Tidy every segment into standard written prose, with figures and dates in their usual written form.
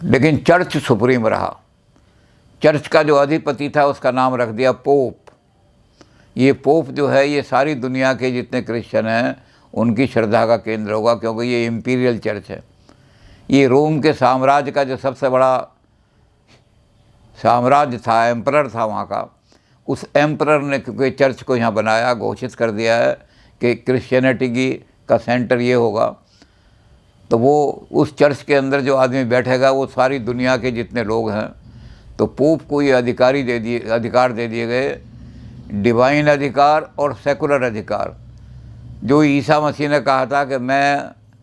लेकिन church supreme रहा। Church का जो अधिपति था उसका नाम रख दिया पोप। ये पोप जो है ये सारी दुनिया के जितने क्रिश्चियन हैं उनकी श्रद्धा का केंद्र होगा, क्योंकि ये इम्पीरियल चर्च है। ये रोम के साम्राज्य का जो सबसे बड़ा साम्राज्य था, एम्परर था वहाँ का, उस एम्परर ने क्योंकि चर्च को यहाँ बनाया, घोषित कर दिया है कि क्रिश्चियनिटी की का सेंटर ये होगा, तो वो उस चर्च के अंदर जो आदमी बैठेगा वो सारी दुनिया के जितने लोग हैं। तो पोप को ये अधिकार दे दिए गए, डिवाइन अधिकार और सेकुलर अधिकार। जो ईसा मसीह ने कहा था कि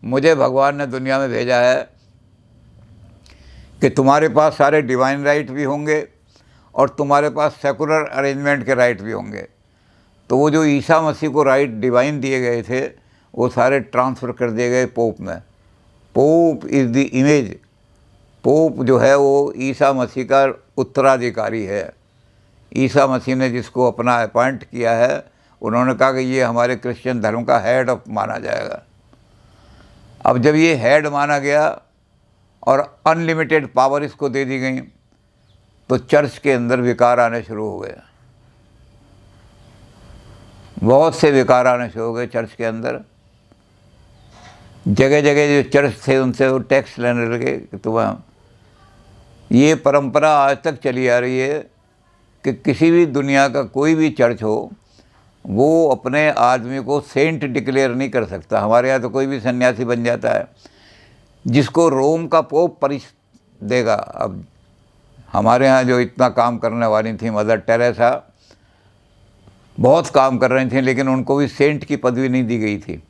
मुझे भगवान ने दुनिया में भेजा है कि तुम्हारे पास सारे डिवाइन राइट भी होंगे और तुम्हारे पास सेकुलर अरेंजमेंट के राइट भी होंगे। तो वो जो ईसा मसीह को राइट डिवाइन दिए गए थे वो सारे ट्रांसफ़र कर दिए गए पोप में। Pope is the image. Pope जो है वो ईसा मसीह का उत्तराधिकारी है। ईसा मसीह ने जिसको अपना अपॉइंट किया है, उन्होंने कहा कि ये हमारे क्रिश्चियन धर्म का हेड माना जाएगा। अब जब ये हेड माना गया और अनलिमिटेड पावर इसको दे दी गई, तो चर्च के अंदर विकार आने शुरू हो गए। बहुत से विकार आने शुरू हो गए चर्च के अंदर। जगह जगह जो चर्च थे उनसे वो टैक्स लेने लगे कि तुम्हें। ये परंपरा आज तक चली आ रही है कि किसी भी दुनिया का कोई भी चर्च हो वो अपने आदमी को सेंट डिक्लेयर नहीं कर सकता। हमारे यहाँ तो कोई भी सन्यासी बन जाता है जिसको रोम का पोप परिचय देगा। अब हमारे यहाँ जो इतना काम करने वाली थी मदर टेरेसा, बहुत काम कर रही थी, लेकिन उनको भी सेंट की पदवी नहीं दी गई थी।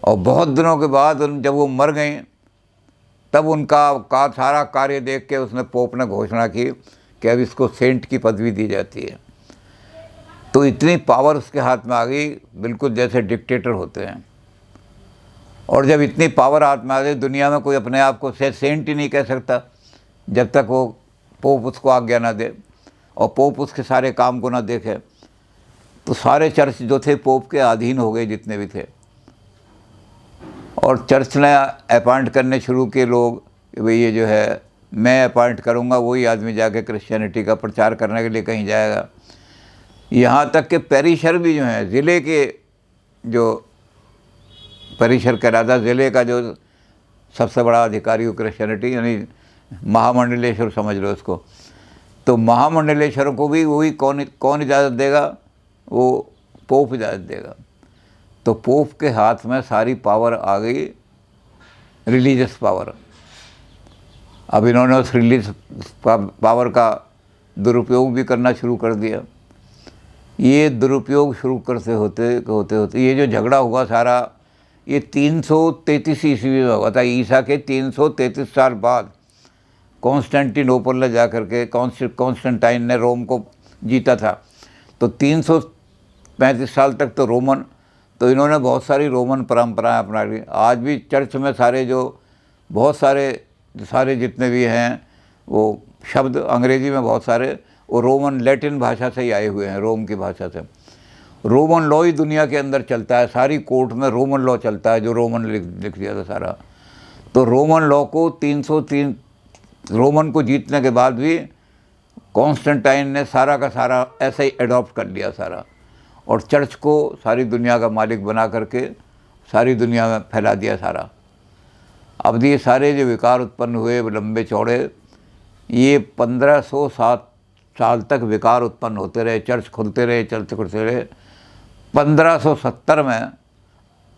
और बहुत दिनों के बाद जब वो मर गई तब उनका सारा कार्य देख के उसने पोप ने घोषणा की कि अब इसको सेंट की पदवी दी जाती है। तो इतनी पावर उसके हाथ में आ गई, बिल्कुल जैसे डिक्टेटर होते हैं। और जब इतनी पावर हाथ में आ गई, दुनिया में कोई अपने आप को सेंट ही नहीं कह सकता जब तक वो पोप उसको आज्ञा ना दे और पोप उसके सारे काम को ना देखे। तो सारे चर्च जो थे पोप के अधीन हो गए जितने भी थे। और चर्च ने अपॉइंट करने शुरू किए लोग, भाई ये जो है मैं अपॉइंट करूँगा, वही आदमी जाके क्रिश्चियनिटी का प्रचार करने के लिए कहीं जाएगा। यहाँ तक कि पैरिशर भी जो हैं, ज़िले के जो पैरिशर कहलाता, ज़िले का जो सबसे बड़ा अधिकारी हो क्रिश्चियनिटी, यानी महामंडलेश्वर समझ लो इसको। तो महामंडलेश्वर को भी वही कौन इजाज़त देगा? वो पोप इजाज़त देगा। तो पोप के हाथ में सारी पावर आ गई, रिलीजियस पावर। अब इन्होंने उस रिलीजियस पावर का दुरुपयोग भी करना शुरू कर दिया। ये दुरुपयोग शुरू करते होते ये जो झगड़ा हुआ सारा, ये 333 ईस्वी में हुआ था। ईसा के 333 साल बाद कॉन्स्टेंटिनोपल में जाकर के कॉन्स्टेंटाइन ने रोम को जीता था। तो 335 साल तक तो रोमन, तो इन्होंने बहुत सारी रोमन परंपराएं अपना ली। आज भी चर्च में बहुत सारे जितने भी हैं वो शब्द अंग्रेज़ी में बहुत सारे वो रोमन लैटिन भाषा से ही आए हुए हैं, रोम की भाषा से। रोमन लॉ ही दुनिया के अंदर चलता है, सारी कोर्ट में रोमन लॉ चलता है, जो रोमन लिख दिया था सारा। तो रोमन लॉ को 303 रोमन को जीतने के बाद भी कॉन्स्टेंटाइन ने सारा का सारा ऐसे ही एडॉप्ट कर लिया सारा, और चर्च को सारी दुनिया का मालिक बना करके सारी दुनिया में फैला दिया सारा। अब ये सारे जो विकार उत्पन्न हुए लंबे चौड़े, ये 1507 साल तक विकार उत्पन्न होते रहे, चर्च खुलते रहे, चलते खुलते रहे। 1570 में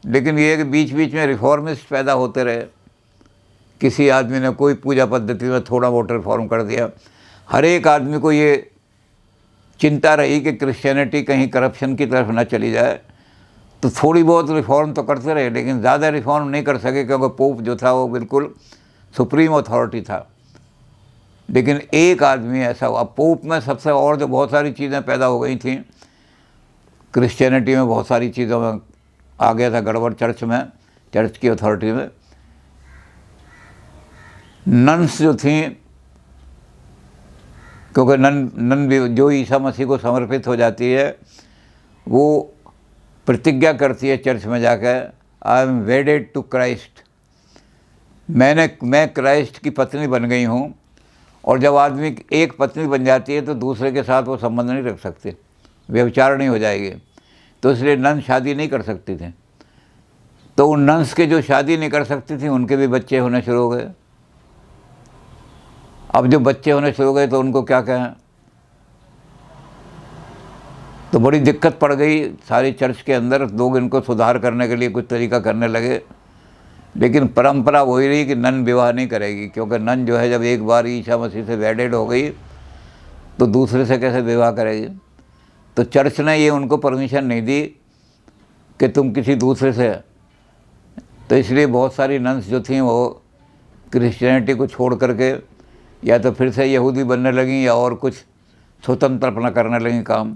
लेकिन ये कि बीच बीच में रिफॉर्मिस्ट पैदा होते रहे। किसी आदमी ने कोई पूजा पद्धति में थोड़ा बहुत रिफॉर्म कर दिया। हर एक आदमी को ये चिंता रही कि क्रिश्चियनिटी कहीं करप्शन की तरफ ना चली जाए, तो थोड़ी बहुत रिफॉर्म तो करते रहे, लेकिन ज़्यादा रिफॉर्म नहीं कर सके क्योंकि पोप जो था वो बिल्कुल सुप्रीम अथॉरिटी था। लेकिन एक आदमी ऐसा हुआ पोप में सबसे, और जो बहुत सारी चीज़ें पैदा हो गई थी क्रिश्चियनिटी में, बहुत सारी चीज़ों में आ गया था गड़बड़ चर्च में, चर्च की अथॉरिटी में। नन्स जो थी, क्योंकि नन भी जो ईसा मसीह को समर्पित हो जाती है वो प्रतिज्ञा करती है चर्च में जाकर, I am wedded to Christ. मैं क्राइस्ट की पत्नी बन गई हूँ, और जब आदमी एक पत्नी बन जाती है तो दूसरे के साथ वो संबंध नहीं रख सकते, व्यभिचार नहीं हो जाएगी। तो इसलिए नन शादी नहीं कर सकती थी। तो उन नन्स के जो शादी नहीं कर सकती थी उनके भी बच्चे होने शुरू हो गए। अब जो बच्चे होने शुरू हो गए तो उनको क्या कहें, तो बड़ी दिक्कत पड़ गई सारी चर्च के अंदर। लोग इनको सुधार करने के लिए कुछ तरीका करने लगे, लेकिन परंपरा वही रही कि नन विवाह नहीं करेगी, क्योंकि नन जो है जब एक बार ईसा मसीह से वेडेड हो गई तो दूसरे से कैसे विवाह करेगी। तो चर्च ने ये उनको परमिशन नहीं दी कि तुम किसी दूसरे से। तो इसलिए बहुत सारी नन्स जो थीं वो क्रिश्चियनिटी को छोड़ करके या तो फिर से यहूदी बनने लगी या और कुछ स्वतंत्र अपना करने लगी काम।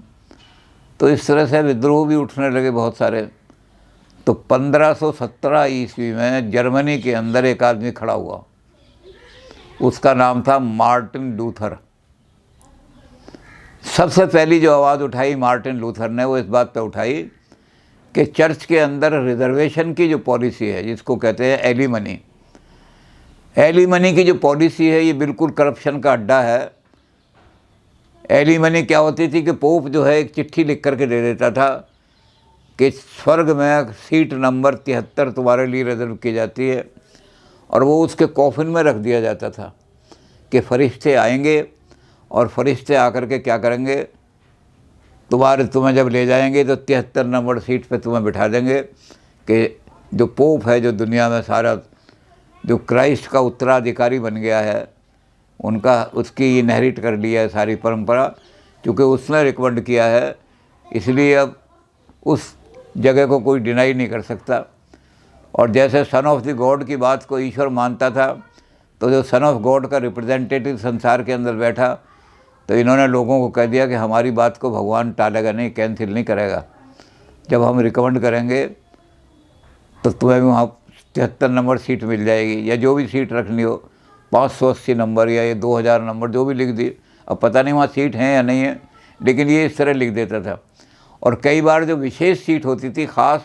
तो इस तरह से विद्रोह भी उठने लगे बहुत सारे। तो 1517 ईस्वी में जर्मनी के अंदर एक आदमी खड़ा हुआ, उसका नाम था मार्टिन लूथर। सबसे पहली जो आवाज़ उठाई मार्टिन लूथर ने, वो इस बात पे उठाई कि चर्च के अंदर रिजर्वेशन की जो पॉलिसी है, जिसको कहते हैं एलिमनी, एलिमनी की जो पॉलिसी है ये बिल्कुल करप्शन का अड्डा है। एलिमनी क्या होती थी कि पोप जो है एक चिट्ठी लिख करके दे देता था कि स्वर्ग में सीट नंबर 73 तुम्हारे लिए रिजर्व की जाती है, और वो उसके कॉफिन में रख दिया जाता था कि फरिश्ते आएंगे और फरिश्ते आकर के क्या करेंगे, तुम्हें जब ले जाएंगे तो 73 नंबर सीट पे तुम्हें बिठा देंगे कि जो पोप है, जो दुनिया में सारा जो क्राइस्ट का उत्तराधिकारी बन गया है, उनका उसकी इनहेरिट कर लिया है सारी परंपरा, क्योंकि उसने रिकमेंड किया है, इसलिए अब उस जगह को कोई डिनाई नहीं कर सकता। और जैसे सन ऑफ द गॉड की बात को ईश्वर मानता था, तो जो सन ऑफ गॉड का रिप्रेजेंटेटिव संसार के अंदर बैठा, तो इन्होंने लोगों को कह दिया कि हमारी बात को भगवान टालेगा नहीं, कैंसिल नहीं करेगा। जब हम रिकमेंड करेंगे तो तुम्हें भी वहाँ 73 नंबर सीट मिल जाएगी, या जो भी सीट रखनी हो, 580 नंबर या ये 2000 नंबर जो भी लिख दी। अब पता नहीं वहाँ सीट हैं या नहीं है, लेकिन ये इस तरह लिख देता था। और कई बार जो विशेष सीट होती थी ख़ास,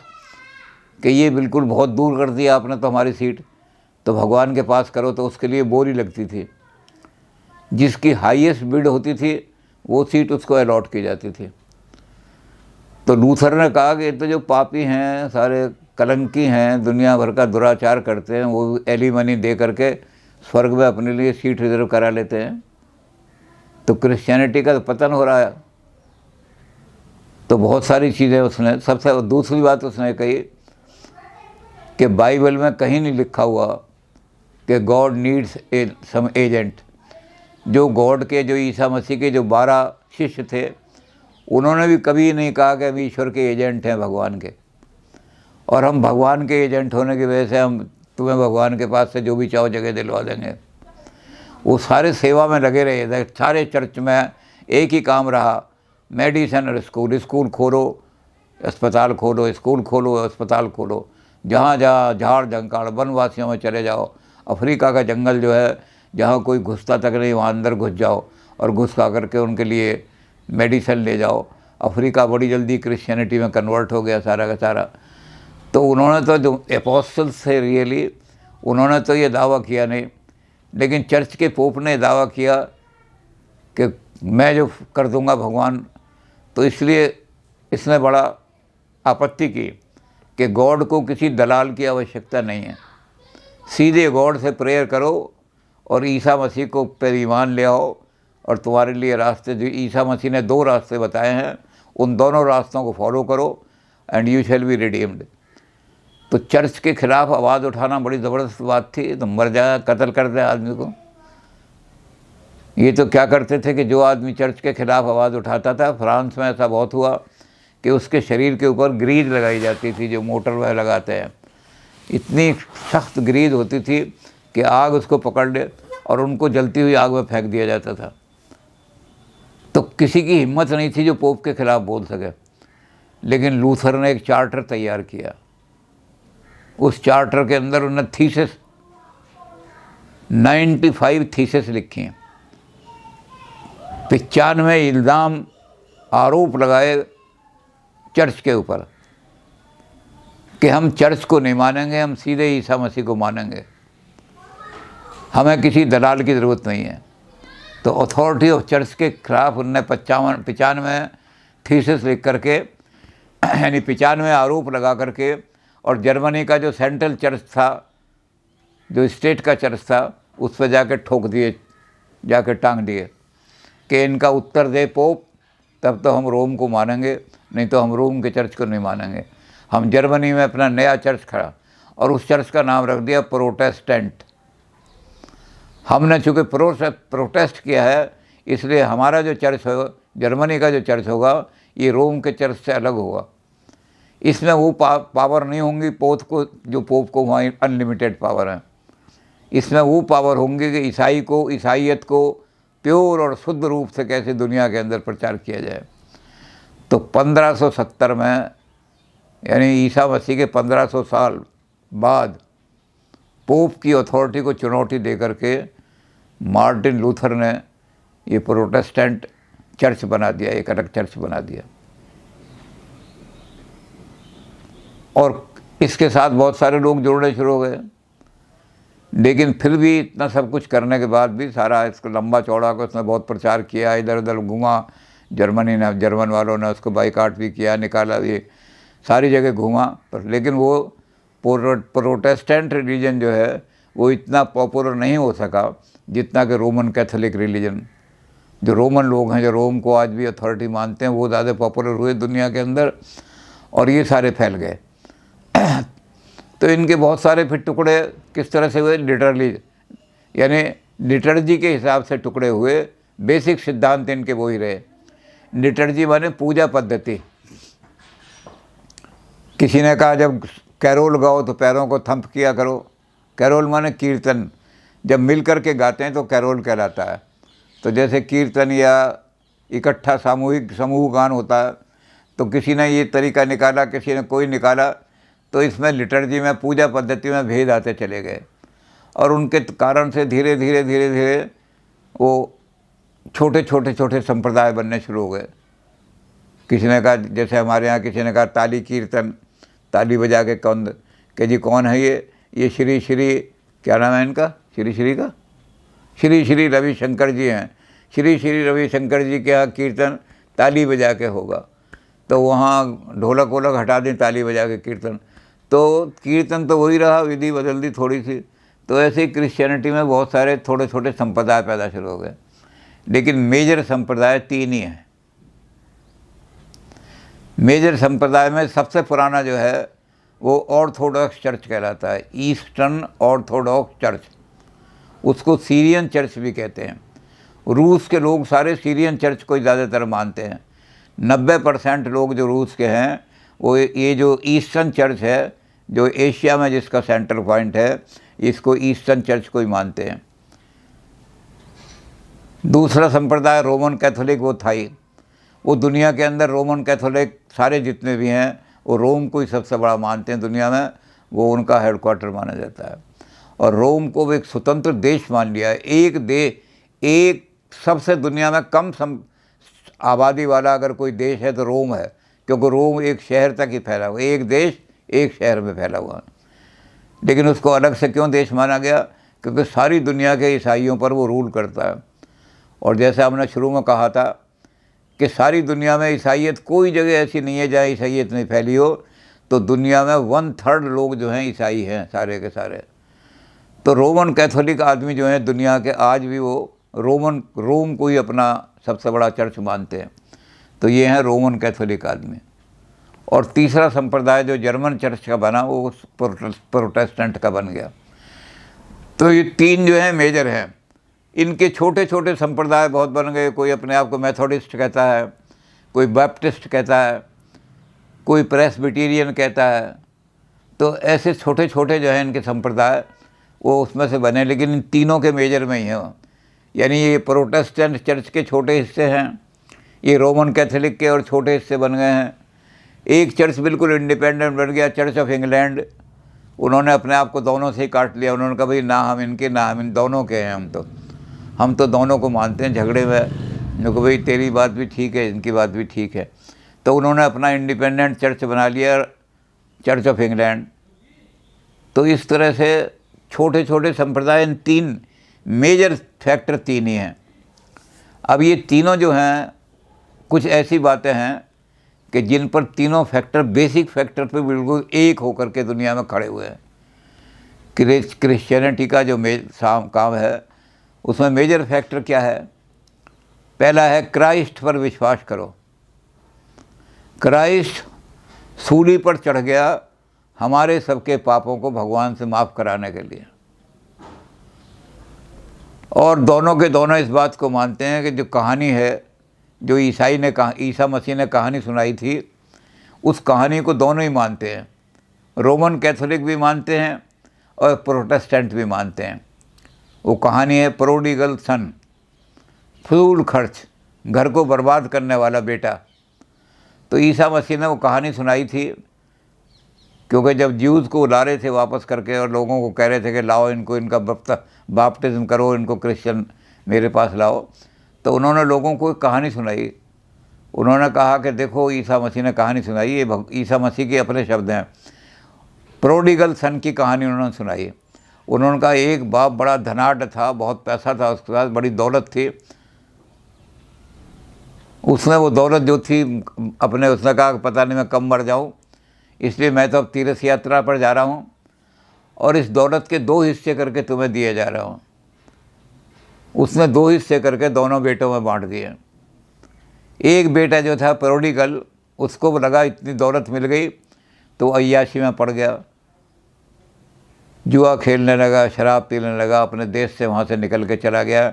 कि ये बिल्कुल बहुत दूर कर दिया आपने तो हमारी सीट, तो भगवान के पास करो, तो उसके लिए बोरी लगती थी। जिसकी हाईएस्ट बिड होती थी वो सीट उसको अलॉट की जाती थी। तो लूथर ने कहा कि तो जो पापी हैं, सारे कलंकी हैं, दुनिया भर का दुराचार करते हैं, वो एलिमनी दे करके स्वर्ग में अपने लिए सीट रिजर्व करा लेते हैं, तो क्रिश्चियनिटी का तो पतन हो रहा है। तो बहुत सारी चीज़ें उसने, सबसे दूसरी बात उसने कही कि बाइबल में कहीं नहीं लिखा हुआ कि गॉड नीड्स सम एजेंट। जो गॉड के, जो ईसा मसीह के जो 12 शिष्य थे, उन्होंने भी कभी नहीं कहा कि हम ईश्वर के एजेंट हैं भगवान के, और हम भगवान के एजेंट होने की वजह से हम तुम्हें भगवान के पास से जो भी चाहो जगह दिलवा देंगे। वो सारे सेवा में लगे रहे। सारे चर्च में एक ही काम रहा, मेडिसिन और स्कूल, स्कूल खोलो अस्पताल खोलो, स्कूल खोलो अस्पताल खोलो, जहाँ जहाँ झाड़ जंकाड़ वनवासियों में चले जाओ। अफ्रीका का जंगल जो है, जहाँ कोई घुसता तक नहीं, वहाँ अंदर घुस जाओ और घुस खा करके उनके लिए मेडिसिन ले जाओ। अफ्रीका बड़ी जल्दी क्रिश्चियनिटी में कन्वर्ट हो गया सारा का सारा। तो उन्होंने तो जो एपोस्टल्स थे रियली, उन्होंने तो ये दावा किया नहीं, लेकिन चर्च के पोप ने दावा किया कि मैं जो कर दूंगा भगवान। तो इसलिए इसने बड़ा आपत्ति की कि गॉड को किसी दलाल की आवश्यकता नहीं है, सीधे गॉड से प्रेयर करो और ईसा मसीह को पर ईमान ले आओ, और तुम्हारे लिए रास्ते, जो ईसा मसीह ने 2 रास्ते बताए हैं, उन दोनों रास्तों को फॉलो करो and you shall be redeemed. तो चर्च के खिलाफ आवाज़ उठाना बड़ी ज़बरदस्त बात थी। तो मर जाए, कत्ल कर दे आदमी को। ये तो क्या करते थे कि जो आदमी चर्च के खिलाफ आवाज़ उठाता था, फ्रांस में ऐसा बहुत हुआ कि उसके शरीर के ऊपर ग्रीज लगाई जाती थी, जो मोटर वह लगाते हैं। इतनी सख्त ग्रीज होती थी कि आग उसको पकड़ ले और उनको जलती हुई आग में फेंक दिया जाता था। तो किसी की हिम्मत नहीं थी जो पोप के खिलाफ बोल सके। लेकिन लूथर ने एक चार्टर तैयार किया। उस चार्टर के अंदर उन्होंने थीसिस 95 थीसिस लिखी हैं। 95 इल्ज़ाम, आरोप लगाए चर्च के ऊपर कि हम चर्च को नहीं मानेंगे, हम सीधे ईसा मसीह को मानेंगे। हमें किसी दलाल की ज़रूरत नहीं है। तो अथॉरिटी ऑफ चर्च के खिलाफ उनने 95 थीसिस लिख करके, यानी 95 आरोप लगा करके, और जर्मनी का जो सेंट्रल चर्च था, जो स्टेट का चर्च था, उस पर जाके ठोक दिए, जाके टांग दिए कि इनका उत्तर दे पोप, तब तो हम रोम को मानेंगे, नहीं तो हम रोम के चर्च को नहीं मानेंगे। हम जर्मनी में अपना नया चर्च खड़ा, और उस चर्च का नाम रख दिया प्रोटेस्टेंट। हमने चूँकि प्रोटेस्ट किया है, इसलिए हमारा जो चर्च होगा, जर्मनी का जो चर्च होगा, ये रोम के चर्च से अलग होगा। इसमें वो पावर नहीं होंगी पोप को, जो पोप को वहाँ अनलिमिटेड पावर है। इसमें वो पावर होंगी कि ईसाइयत को प्योर और शुद्ध रूप से कैसे दुनिया के अंदर प्रचार किया जाए। तो 1570 में, यानी ईसा मसीह के 1500 साल बाद, पोप की अथॉरिटी को चुनौती दे करके मार्टिन लूथर ने ये प्रोटेस्टेंट चर्च बना दिया, एक अलग चर्च बना दिया। और इसके साथ बहुत सारे लोग जुड़ने शुरू हो गए। लेकिन फिर भी इतना सब कुछ करने के बाद भी, सारा इसको लंबा चौड़ा कर उसने बहुत प्रचार किया, इधर उधर घूमा, जर्मन वालों ने उसको बाइकाट भी किया, निकाला, ये सारी जगह घूमा, पर लेकिन वो प्रोटेस्टेंट रिलीजन जो है वो इतना पॉपुलर नहीं हो सका जितना कि रोमन कैथोलिक रिलीजन। जो रोमन लोग हैं, जो रोम को आज भी अथॉरिटी मानते हैं, वो ज़्यादा पॉपुलर हुए दुनिया के अंदर, और ये सारे फैल गए। तो इनके बहुत सारे फिर टुकड़े किस तरह से हुए, लिटरली, यानी लिटर्जी के हिसाब से टुकड़े हुए। बेसिक सिद्धांत इनके वही रहे। लिटर्जी माने पूजा पद्धति। किसी ने कहा जब कैरोल गाओ तो पैरों को थंप किया करो। कैरोल माने कीर्तन, जब मिल कर के गाते हैं तो कैरोल कहलाता है। तो जैसे कीर्तन या इकट्ठा सामूहिक समूह गान होता है, तो किसी ने ये तरीका निकाला, किसी ने कोई निकाला, तो इसमें लिटर्जी में, पूजा पद्धति में भेद आते चले गए, और उनके कारण से धीरे धीरे वो छोटे संप्रदाय बनने शुरू हो गए। किसी ने कहा, जैसे हमारे यहाँ किसी ने कहा ताली कीर्तन, ताली बजा के कौन कि जी कौन है ये श्री क्या नाम है इनका, श्री रविशंकर जी हैं। श्री रविशंकर जी के यहाँ कीर्तन ताली बजा के होगा, तो वहाँ ढोलक वोलक हटा दें, ताली बजा के कीर्तन। तो कीर्तन तो वही रहा, विधि बदल दी थोड़ी सी। तो ऐसे ही क्रिश्चियनिटी में बहुत सारे छोटे छोटे संप्रदाय पैदा शुरू हो गए, लेकिन मेजर संप्रदाय 3 ही हैं। मेजर संप्रदाय में सबसे पुराना जो है वो ऑर्थोडॉक्स चर्च कहलाता है, ईस्टर्न ऑर्थोडॉक्स चर्च। उसको सीरियन चर्च भी कहते हैं। रूस के लोग सारे सीरियन चर्च को ज़्यादातर मानते हैं। 90% लोग जो रूस के हैं वो ये जो ईस्टर्न चर्च है, जो एशिया में जिसका सेंटर पॉइंट है, इसको ईस्टर्न चर्च को ही मानते हैं। दूसरा संप्रदाय रोमन कैथोलिक, वो था ही, वो दुनिया के अंदर रोमन कैथोलिक सारे जितने भी हैं वो रोम को ही सबसे बड़ा मानते हैं दुनिया में, वो उनका हेडक्वार्टर माना जाता है। और रोम को भी एक स्वतंत्र देश मान लिया है। एक सबसे दुनिया में कम आबादी वाला अगर कोई देश है तो रोम है, क्योंकि रोम एक शहर तक ही फैला हुआ, एक देश एक शहर में फैला हुआ। लेकिन उसको अलग से क्यों देश माना गया? क्योंकि सारी दुनिया के ईसाइयों पर वो रूल करता है। और जैसे हमने शुरू में कहा था कि सारी दुनिया में ईसाइयत, कोई जगह ऐसी नहीं है जहाँ ईसाइयत नहीं फैली हो। तो दुनिया में 1/3 लोग जो हैं ईसाई हैं, सारे के सारे। तो रोमन कैथोलिक आदमी जो हैं दुनिया के, आज भी वो रोम को ही अपना सबसे बड़ा चर्च मानते हैं। तो ये हैं रोमन कैथोलिक आदमी। और तीसरा संप्रदाय जो जर्मन चर्च का बना वो प्रोटेस्टेंट का बन गया। तो ये 3 जो हैं मेजर हैं। इनके छोटे छोटे संप्रदाय बहुत बन गए। कोई अपने आप को मेथोडिस्ट कहता है, कोई बैप्टिस्ट कहता है, कोई प्रेस्बिटेरियन कहता है। तो ऐसे छोटे छोटे जो हैं इनके संप्रदाय, वो उसमें से बने, लेकिन इन तीनों के मेजर में ही हैं। यानी ये प्रोटेस्टेंट चर्च के छोटे हिस्से हैं, ये रोमन कैथोलिक के और छोटे हिस्से बन गए हैं। एक चर्च बिल्कुल इंडिपेंडेंट बन गया, चर्च ऑफ इंग्लैंड। उन्होंने अपने आप को दोनों से ही काट लिया। उन्होंने कहा भाई ना हम इनके ना हम इन दोनों के हैं, हम तो दोनों को मानते हैं। झगड़े में जो कि भाई तेरी बात भी ठीक है, इनकी बात भी ठीक है। तो उन्होंने अपना इंडिपेंडेंट चर्च बना लिया, चर्च ऑफ इंग्लैंड। तो इस तरह से छोटे छोटे संप्रदाय इन 3 मेजर फैक्टर 3 ही हैं। अब ये तीनों जो हैं, कुछ ऐसी बातें हैं कि जिन पर तीनों फैक्टर बेसिक फैक्टर पे बिल्कुल एक होकर के दुनिया में खड़े हुए हैं। क्रिश्चियनिटी का जो काम है उसमें मेजर फैक्टर क्या है? पहला है क्राइस्ट पर विश्वास करो। क्राइस्ट सूली पर चढ़ गया हमारे सबके पापों को भगवान से माफ़ कराने के लिए। और दोनों के दोनों इस बात को मानते हैं कि जो कहानी है, जो ईसा मसीह ने कहानी सुनाई थी, उस कहानी को दोनों ही मानते हैं। रोमन कैथोलिक भी मानते हैं और प्रोटेस्टेंट भी मानते हैं। वो कहानी है प्रोडिगल सन, फजूल खर्च, घर को बर्बाद करने वाला बेटा। तो ईसा मसीह ने वो कहानी सुनाई थी, क्योंकि जब ज्यूज़ को ला रहे थे वापस करके और लोगों को कह रहे थे कि लाओ इनको, इनका बाप्टिज्म करो, इनको क्रिश्चियन मेरे पास लाओ, तो उन्होंने लोगों को एक कहानी सुनाई। उन्होंने कहा कि देखो ईसा मसीह ने कहानी सुनाई, ये ईसा मसीह के अपने शब्द हैं। प्रोडिगल सन की कहानी उन्होंने सुनाई। उन्होंने कहा एक बाप बड़ा धनाढ़ था, बहुत पैसा था उसके पास, बड़ी दौलत थी। उसने वो दौलत जो थी उसने कहा पता नहीं मैं कब मर जाऊँ, इसलिए मैं तो अब तीर्थ यात्रा पर जा रहा हूँ और इस दौलत के 2 हिस्से करके तुम्हें दिए जा रहा हूँ। उसने 2 हिस्से करके दोनों बेटों में बांट दिए। एक बेटा जो था प्रोडिगल, उसको लगा इतनी दौलत मिल गई तो अय्याशी में पड़ गया, जुआ खेलने लगा, शराब पीने लगा, अपने देश से वहाँ से निकल के चला गया,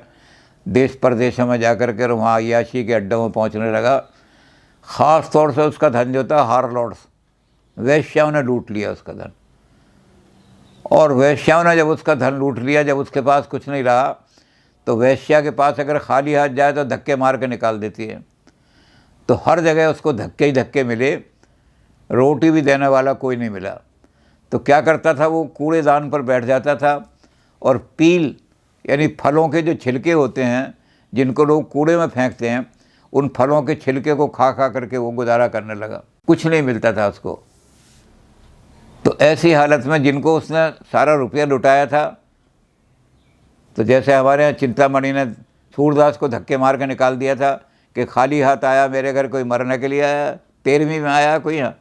देश परदेशों में जा कर के वहाँ अय्याशी के अड्डों में पहुँचने लगा। ख़ास तौर से उसका धन जो था हार्लॉर्ड्स, वेश्याओं ने लूट लिया उसका धन। और वेश्याओं ने जब उसका धन लूट लिया, जब उसके पास कुछ नहीं रहा, तो वेश्या के पास अगर खाली हाथ जाए तो धक्के मार के निकाल देती है। तो हर जगह उसको धक्के ही धक्के मिले, रोटी भी देने वाला कोई नहीं मिला। तो क्या करता था, वो कूड़ेदान पर बैठ जाता था और पील यानी फलों के जो छिलके होते हैं जिनको लोग कूड़े में फेंकते हैं, उन फलों के छिलके को खा खा करके वो गुजारा करने लगा। कुछ नहीं मिलता था उसको। तो ऐसी हालत में जिनको उसने सारा रुपया लुटाया था, तो जैसे हमारे यहाँ चिंतामणि ने सूरदास को धक्के मार के निकाल दिया था कि खाली हाथ आया मेरे घर, कोई मरने के लिए आया, 13वीं में आया कोई यहाँ।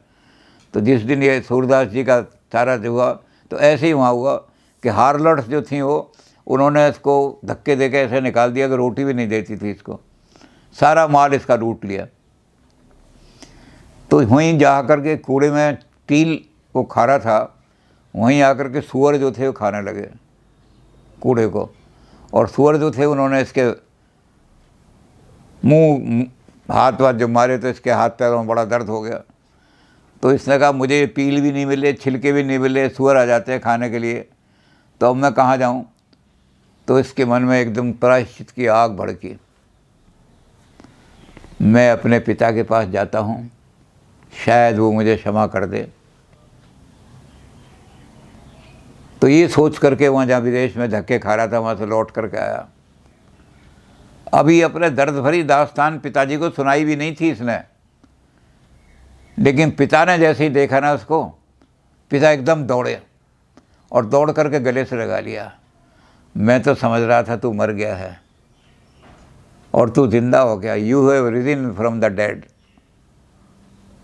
तो जिस दिन ये सूरदास जी का सारा हुआ, तो ऐसे ही वहाँ हुआ कि हार्लॉर्ड्स जो थी वो, उन्होंने इसको धक्के दे के ऐसे निकाल दिया कि रोटी भी नहीं देती थी इसको, सारा माल इसका लूट लिया। तो वहीं जा कर के कूड़े में टील वो खा रहा था, वहीं आकर के सूअर जो थे वो खाने लगे कूड़े को। और सूअर जो थे उन्होंने इसके मुंह हाथ वाथ जो मारे तो इसके हाथ पैरों में बड़ा दर्द हो गया। तो इसने कहा मुझे पील भी नहीं मिले, छिलके भी नहीं मिले, सूअर आ जाते हैं खाने के लिए, तो अब मैं कहाँ जाऊँ। तो इसके मन में एकदम प्रायश्चित की आग भड़की। मैं अपने पिता के पास जाता हूँ, शायद वो मुझे क्षमा कर दे। तो ये सोच करके वहाँ जहाँ विदेश में धक्के खा रहा था वहाँ से लौट करके आया। अभी अपने दर्द भरी दास्तान पिताजी को सुनाई भी नहीं थी इसने, लेकिन पिता ने जैसे ही देखा ना उसको, पिता एकदम दौड़े और दौड़ करके गले से लगा लिया। मैं तो समझ रहा था तू मर गया है और तू जिंदा हो गया, you have risen from the dead,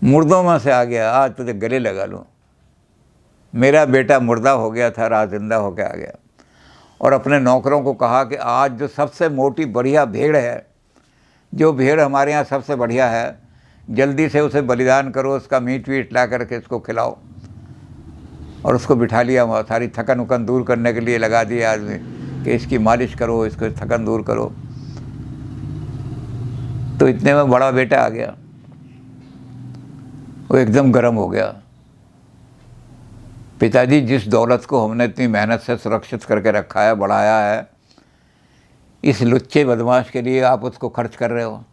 मुर्दों में से आ गया, आज तुझे गले लगा लूँ। मेरा बेटा मुर्दा हो गया था, रात जिंदा होकर आ गया। और अपने नौकरों को कहा कि आज जो सबसे मोटी बढ़िया भेड़ है, जो भेड़ हमारे यहाँ सबसे बढ़िया है, जल्दी से उसे बलिदान करो, उसका मीट वीट ला करके इसको खिलाओ। और उसको बिठा लिया वहाँ, सारी थकन उकन दूर करने के लिए लगा दिया आदमी कि इसकी मालिश करो, इसको थकन दूर करो। तो इतने में बड़ा बेटा आ गया, वो एकदम गर्म हो गया। पिताजी, जिस दौलत को हमने इतनी मेहनत से सुरक्षित करके रखा है, बढ़ाया है, इस लुच्चे बदमाश के लिए आप उसको खर्च कर रहे हो।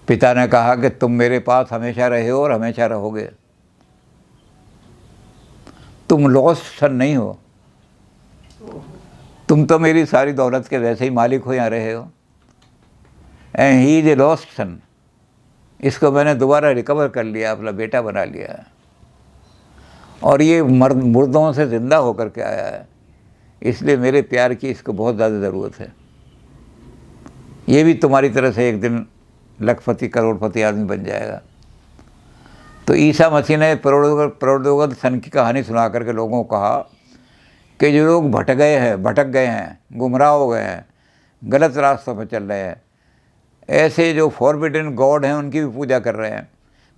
पिता ने कहा कि तुम मेरे पास हमेशा रहे हो और हमेशा रहोगे, तुम लॉस्ट सन नहीं हो, तुम तो मेरी सारी दौलत के वैसे ही मालिक हो, यहाँ रहे हो। And he is a lost son, इसको मैंने दोबारा रिकवर कर लिया, अपना बेटा बना लिया। और ये मुर्दों से ज़िंदा होकर के आया है, इसलिए मेरे प्यार की इसको बहुत ज़्यादा ज़रूरत है। ये भी तुम्हारी तरह से एक दिन लखपति करोड़पति आदमी बन जाएगा। तो ईसा मसीह ने प्रौद्योगत सन की कहानी सुना करके लोगों को कहा कि जो लोग भटक गए हैं, गुमराह हो गए हैं, गलत रास्तों पर चल रहे हैं, ऐसे जो फॉरबिडन गॉड हैं उनकी भी पूजा कर रहे हैं।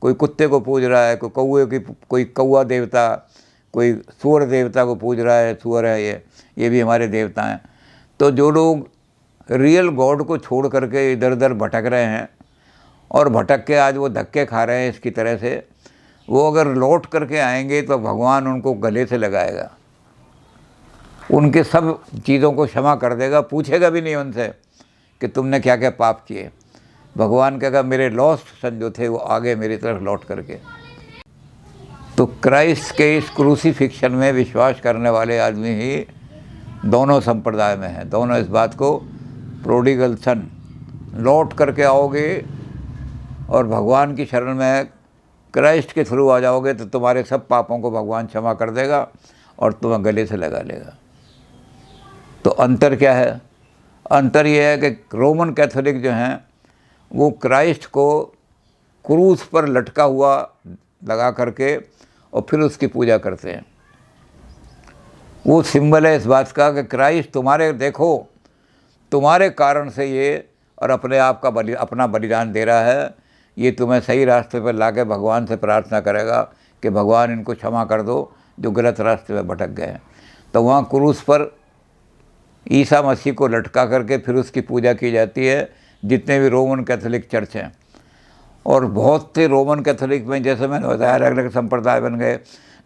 कोई कुत्ते को पूज रहा है, कोई कौआ देवता, कोई सूअर देवता को पूज रहा है, सूअर है ये भी हमारे देवता हैं। तो जो लोग रियल गॉड को छोड़ करके इधर उधर भटक रहे हैं और भटक के आज वो धक्के खा रहे हैं इसकी तरह से, वो अगर लौट करके आएंगे तो भगवान उनको गले से लगाएगा, उनके सब चीज़ों को क्षमा कर देगा, पूछेगा भी नहीं उनसे कि तुमने क्या क्या पाप किए। भगवान कहेगा मेरे लॉस्ट सन जो थे वो आगे मेरी तरफ लौट करके। तो क्राइस्ट के इस क्रूसीफिक्शन में विश्वास करने वाले आदमी ही दोनों संप्रदाय में हैं। दोनों इस बात को, प्रोडिगल सन, लौट करके आओगे और भगवान की शरण में क्राइस्ट के थ्रू आ जाओगे तो तुम्हारे सब पापों को भगवान क्षमा कर देगा और तुम्हें गले से लगा लेगा। तो अंतर क्या है? अंतर ये है कि रोमन कैथोलिक जो हैं वो क्राइस्ट को क्रूस पर लटका हुआ लगा करके और फिर उसकी पूजा करते हैं। वो सिंबल है इस बात का कि क्राइस्ट तुम्हारे कारण से ये और अपने आप का अपना बलिदान दे रहा है, ये तुम्हें सही रास्ते पर लाके भगवान से प्रार्थना करेगा कि भगवान इनको क्षमा कर दो जो गलत रास्ते पर भटक गए हैं। तो वहाँ क्रूस पर ईसा मसीह को लटका करके फिर उसकी पूजा की जाती है, जितने भी रोमन कैथोलिक चर्च हैं। और बहुत से रोमन कैथोलिक में, जैसे मैंने बताया, अलग अलग संप्रदाय बन गए,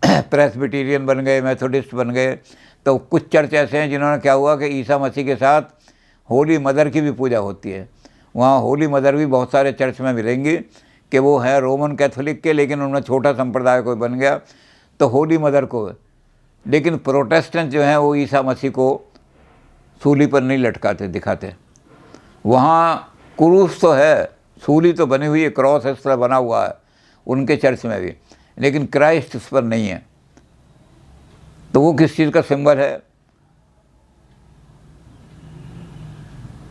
प्रेस्बिटेरियन बन गए, मेथोडिस्ट बन गए। तो कुछ चर्च ऐसे हैं जिन्होंने क्या हुआ कि ईसा मसीह के साथ होली मदर की भी पूजा होती है। वहाँ होली मदर भी बहुत सारे चर्च में मिलेंगी कि वो है रोमन कैथोलिक के, लेकिन उनमें छोटा संप्रदाय कोई बन गया तो होली मदर को। लेकिन प्रोटेस्टेंट जो हैं वो ईसा मसीह को सूली पर नहीं लटकाते, दिखाते। वहाँ क्रूस तो है, सूली तो बनी हुई है, क्रॉस इस तरह बना हुआ है उनके चर्च में भी, लेकिन क्राइस्ट उस पर नहीं है। तो वो किस चीज़ का सिंबल है?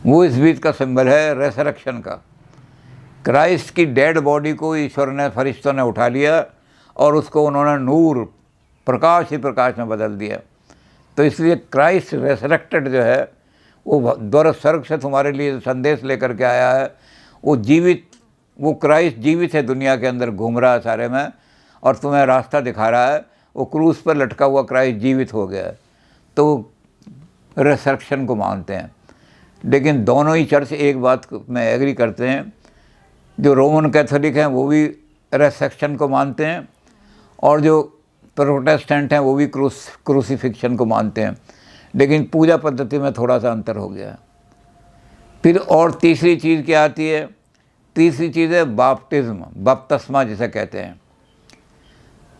वो इस बीच का सिंबल है रेसरेक्शन का। क्राइस्ट की डेड बॉडी को ईश्वर ने, फरिश्तों ने उठा लिया और उसको उन्होंने नूर, प्रकाश ही प्रकाश में बदल दिया। तो इसलिए क्राइस्ट रेसरेक्टेड जो है वो द्वारा स्वर्ग से तुम्हारे लिए संदेश लेकर के आया है। वो क्राइस्ट जीवित है, दुनिया के अंदर घूम रहा है सारे में और तुम्हें रास्ता दिखा रहा है। वो क्रूस पर लटका हुआ क्राइस्ट जीवित हो गया है, तो रेसरेक्शन को मानते हैं। लेकिन दोनों ही चर्च एक बात में एग्री करते हैं, जो रोमन कैथोलिक हैं वो भी रेसरेक्शन को मानते हैं और जो प्रोटेस्टेंट हैं वो भी क्रूसीफिक्शन को मानते हैं, लेकिन पूजा पद्धति में थोड़ा सा अंतर हो गया है। फिर और तीसरी चीज़ क्या आती है? तीसरी चीज़ है बाप्टिज्म, बपतिस्मा जिसे कहते हैं।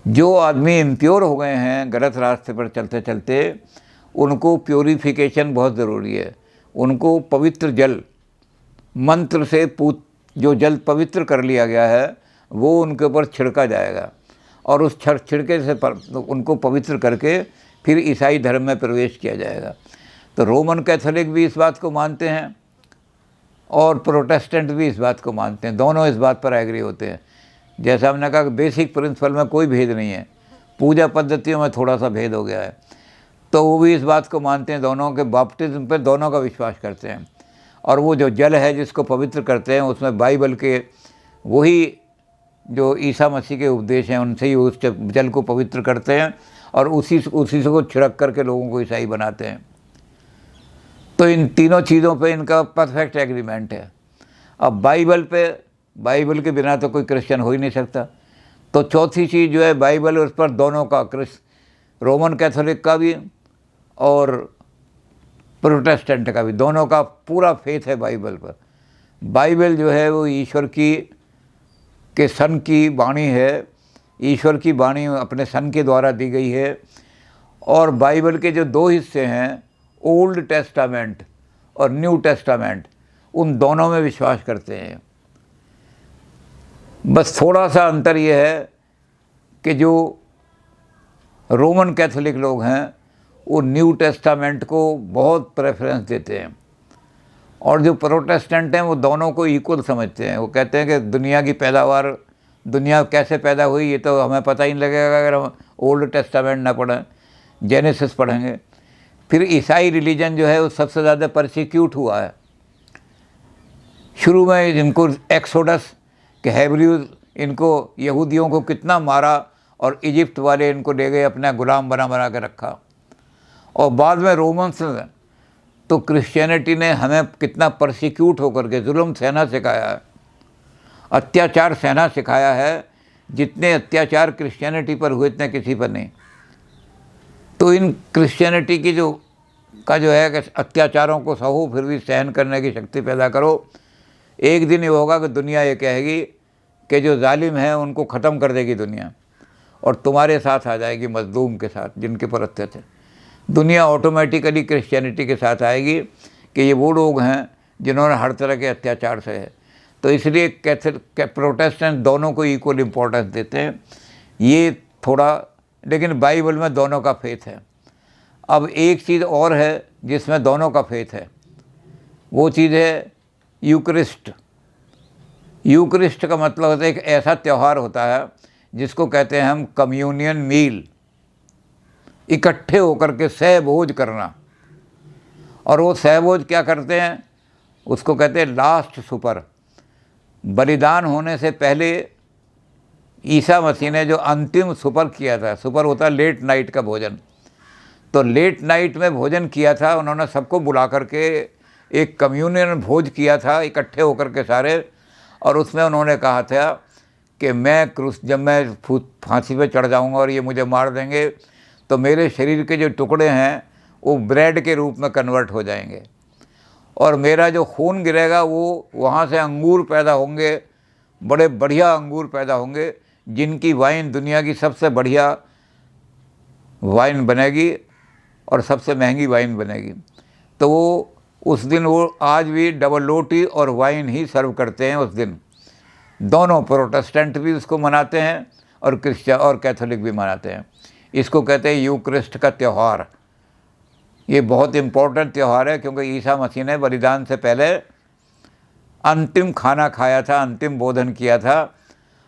जो आदमी इम्प्योर हो गए हैं गलत रास्ते पर चलते चलते, उनको प्योरीफिकेशन बहुत ज़रूरी है। उनको पवित्र जल, मंत्र से जो जल पवित्र कर लिया गया है वो उनके ऊपर छिड़का जाएगा और उस छिड़के से उनको पवित्र करके फिर ईसाई धर्म में प्रवेश किया जाएगा। तो रोमन कैथोलिक भी इस बात को मानते हैं और प्रोटेस्टेंट भी इस बात को मानते हैं। दोनों इस बात पर एग्री होते हैं। जैसा हमने कहा, बेसिक प्रिंसिपल में कोई भेद नहीं है, पूजा पद्धतियों में थोड़ा सा भेद हो गया है। तो वो भी इस बात को मानते हैं, दोनों के बपतिस्म पे दोनों का विश्वास करते हैं। और वो जो जल है जिसको पवित्र करते हैं, उसमें बाइबल के वही जो ईसा मसीह के उपदेश हैं उनसे ही उस जल को पवित्र करते हैं और उसी से को छिड़क करके लोगों को ईसाई बनाते हैं। तो इन तीनों चीज़ों पे इनका परफेक्ट एग्रीमेंट है। अब बाइबल के बिना तो कोई क्रिश्चियन हो ही नहीं सकता। तो चौथी चीज़ जो है बाइबल, उस पर दोनों का, रोमन कैथोलिक का भी और प्रोटेस्टेंट का भी, दोनों का पूरा फेथ है बाइबल पर। बाइबल जो है वो ईश्वर के सन की वाणी है, ईश्वर की वाणी अपने सन के द्वारा दी गई है। और बाइबल के जो दो हिस्से हैं, ओल्ड टेस्टामेंट और न्यू टेस्टामेंट, उन दोनों में विश्वास करते हैं। बस थोड़ा सा अंतर ये है कि जो रोमन कैथोलिक लोग हैं वो न्यू टेस्टामेंट को बहुत प्रेफरेंस देते हैं, और जो प्रोटेस्टेंट हैं वो दोनों को इक्वल समझते हैं। वो कहते हैं कि दुनिया की पैदावार, दुनिया कैसे पैदा हुई ये तो हमें पता ही नहीं लगेगा अगर हम ओल्ड टेस्टामेंट ना पढ़ें, जेनेसिस पढ़ेंगे। फिर ईसाई रिलीजन जो है वो सबसे ज़्यादा परसिक्यूट हुआ है। शुरू में इनको एक्सोडस के हेब्रियूज, इनको यहूदियों को कितना मारा और इजिप्ट वाले इनको ले गए, अपना गुलाम बना बना के रखा। और बाद में रोमन्स तो क्रिश्चियनिटी ने हमें कितना परसिक्यूट होकर के जुल्म सहना सिखाया है, अत्याचार सहना सिखाया है। जितने अत्याचार क्रिश्चियनिटी पर हुए इतने किसी पर नहीं। तो इन क्रिश्चियनिटी की जो है कि अत्याचारों को सहो फिर भी सहन करने की शक्ति पैदा करो। एक दिन ये होगा कि दुनिया ये कहेगी कि जो जालिम हैं उनको ख़त्म कर देगी दुनिया, और तुम्हारे साथ आ जाएगी मजलूम के साथ जिनके पर अत्याचार। दुनिया ऑटोमेटिकली क्रिश्चियनिटी के साथ आएगी कि ये वो लोग हैं जिन्होंने हर तरह के अत्याचार से है। तो इसलिए प्रोटेस्टेंट दोनों को इक्वल इम्पोर्टेंस देते हैं। ये थोड़ा, लेकिन बाइबल में दोनों का फेथ है। अब एक चीज़ और है जिसमें दोनों का फेथ है, वो चीज़ है यूक्रिस्ट। यूक्रिस्ट का मतलब होता है एक ऐसा त्यौहार होता है जिसको कहते हैं हम कम्युनियन मील, इकट्ठे होकर के सहभोज करना। और वो सहभोज क्या करते हैं, उसको कहते हैं लास्ट सुपर। बलिदान होने से पहले ईसा मसीह ने जो अंतिम सुपर किया था, सुपर होता है लेट नाइट का भोजन, तो लेट नाइट में भोजन किया था। उन्होंने सबको बुला करके एक कम्युनियन भोज किया था इकट्ठे होकर के सारे, और उसमें उन्होंने कहा था कि जब मैं फांसी पे चढ़ जाऊंगा और ये मुझे मार देंगे तो मेरे शरीर के जो टुकड़े हैं वो ब्रेड के रूप में कन्वर्ट हो जाएंगे, और मेरा जो खून गिरेगा वो वहाँ से अंगूर पैदा होंगे, बड़े बढ़िया अंगूर पैदा होंगे जिनकी वाइन दुनिया की सबसे बढ़िया वाइन बनेगी और सबसे महंगी वाइन बनेगी। तो वो उस दिन, वो आज भी डबल रोटी और वाइन ही सर्व करते हैं उस दिन। दोनों प्रोटेस्टेंट भी उसको मनाते हैं और क्रिश्चियन और कैथोलिक भी मनाते हैं। इसको कहते हैं यूक्रिस्ट का त्यौहार। ये बहुत इम्पोर्टेंट त्यौहार है क्योंकि ईसा मसीह ने बलिदान से पहले अंतिम खाना खाया था, अंतिम भोजन किया था,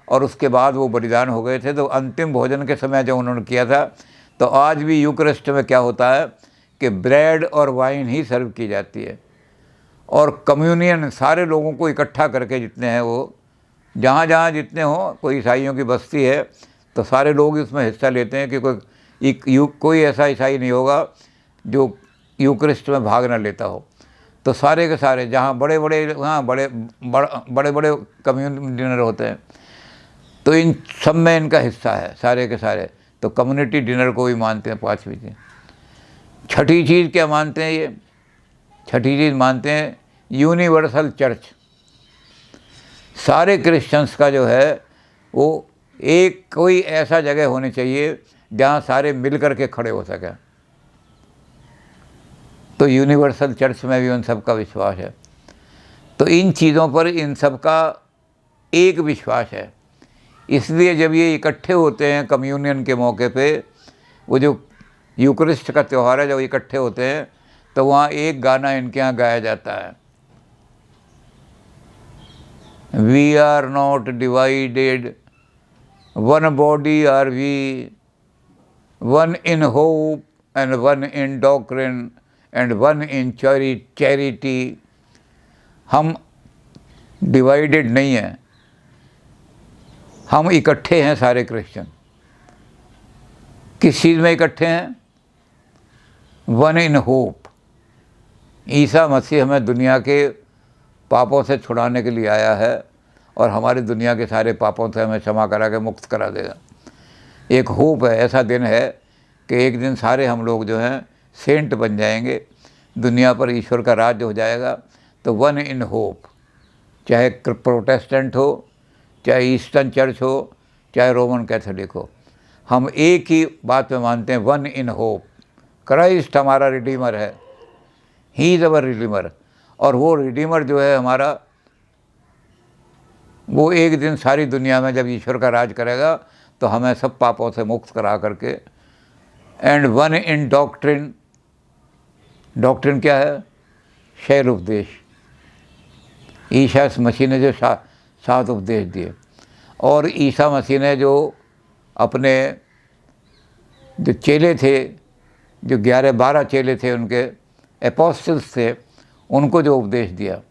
और उसके बाद वो बलिदान हो गए थे। तो अंतिम भोजन के समय जब उन्होंने किया था, तो आज भी यूक्रिस्ट में क्या होता है कि ब्रेड और वाइन ही सर्व की जाती है, और कम्युनियन सारे लोगों को इकट्ठा करके, जितने हैं वो जहाँ जहाँ जितने हों, कोई ईसाइयों की बस्ती है तो सारे लोग इसमें हिस्सा लेते हैं कि कोई ऐसा ईसाई नहीं होगा जो यूक्रिस्ट में भाग न लेता हो। तो सारे के सारे जहाँ बड़े बड़े कम्युनिटी डिनर होते हैं, तो इन सब में इनका हिस्सा है सारे के सारे। तो कम्युनिटी डिनर को भी मानते हैं पाँचवीं चीज़। छठी चीज़ क्या मानते हैं ये? छठी चीज़ मानते हैं यूनिवर्सल चर्च। सारे क्रिश्चियंस का जो है वो एक कोई ऐसा जगह होनी चाहिए जहाँ सारे मिल कर के खड़े हो सकें। तो यूनिवर्सल चर्च में भी उन सब का विश्वास है। तो इन चीज़ों पर इन सब का एक विश्वास है। इसलिए जब ये इकट्ठे होते हैं कम्युनियन के मौके पे, वो जो यूक्रिस्ट का त्यौहार है, जब इकट्ठे होते हैं तो वहाँ एक गाना इनके यहाँ गाया जाता है, we are not divided, one body are we, one in hope and one in doctrine and one in charity. हम डिवाइडेड नहीं हैं, हम इकट्ठे हैं सारे क्रिश्चियन। किस चीज़ में इकट्ठे हैं? One in hope. Isa Masih हमें दुनिया के पापों से छुड़ाने के लिए आया है और हमारी दुनिया के सारे पापों से हमें क्षमा करा के मुक्त करा देगा। एक होप है, ऐसा दिन है कि एक दिन सारे हम लोग जो हैं सेंट बन जाएंगे, दुनिया पर ईश्वर का राज हो जाएगा। तो वन इन होप, चाहे प्रोटेस्टेंट हो, चाहे ईस्टर्न चर्च हो, चाहे रोमन कैथोलिक हो, हम एक ही बात में मानते हैं, वन इन होप। क्राइस्ट हमारा रिडीमर है, ही इज़ अवर रिडीमर। और वो रिडीमर जो है हमारा, वो एक दिन सारी दुनिया में जब ईश्वर का राज करेगा तो हमें सब पापों से मुक्त करा करके and one in doctrine. Doctrine क्या है? शैल उपदेश। ईसा मसीह ने जो 7 उपदेश दिए, और ईसा मसीह ने जो अपने जो चेले थे, जो 11-12 चेले थे, उनके एपोस्टल्स थे, उनको जो उपदेश दिया।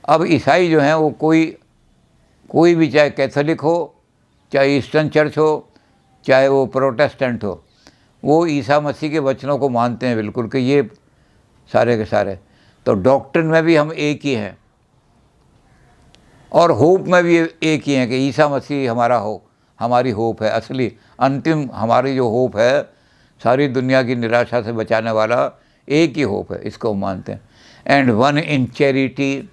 अब ईसाई जो हैं वो कोई भी, चाहे कैथोलिक हो, चाहे ईस्टर्न चर्च हो, चाहे वो प्रोटेस्टेंट हो, वो ईसा मसीह के वचनों को मानते हैं बिल्कुल कि ये सारे के सारे। तो डॉक्ट्रिन में भी हम एक ही हैं, और होप में भी एक ही हैं कि ईसा मसीह हमारी होप है। असली अंतिम हमारी जो होप है, सारी दुनिया की निराशा से बचाने वाला एक ही होप है, इसको हम मानते हैं। And one in charity.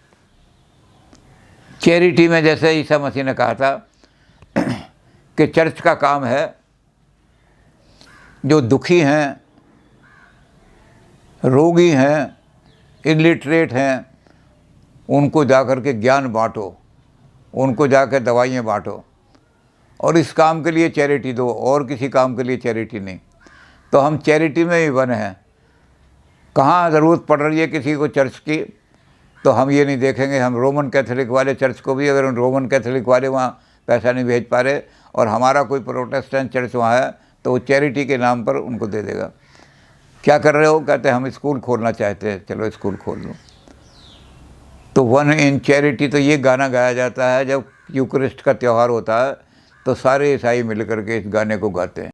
Charity में जैसे ईसा मसीह ने कहा था कि चर्च का काम है जो दुखी हैं, रोगी हैं, इलिटरेट हैं, उनको जाकर के ज्ञान बांटो, उनको जाकर दवाइयाँ बांटो, और इस काम के लिए चैरिटी दो, और किसी काम के लिए चैरिटी नहीं। तो हम चैरिटी में ही बने हैं। कहाँ ज़रूरत पड़ रही है किसी को चर्च की, तो हम ये नहीं देखेंगे। हम रोमन कैथोलिक वाले चर्च को भी, अगर रोमन कैथोलिक वाले वहाँ पैसा नहीं भेज पा रहे और हमारा कोई प्रोटेस्टेंट चर्च वहाँ है, तो वो चैरिटी के नाम पर उनको दे देगा। क्या कर रहे हो? कहते हैं हम स्कूल खोलना चाहते हैं, चलो स्कूल खोल लो। तो वन इन चैरिटी, तो ये गाना गाया जाता है जब यूकरिस्ट का त्यौहार होता है, तो सारे ईसाई मिल करके इस गाने को गाते हैं।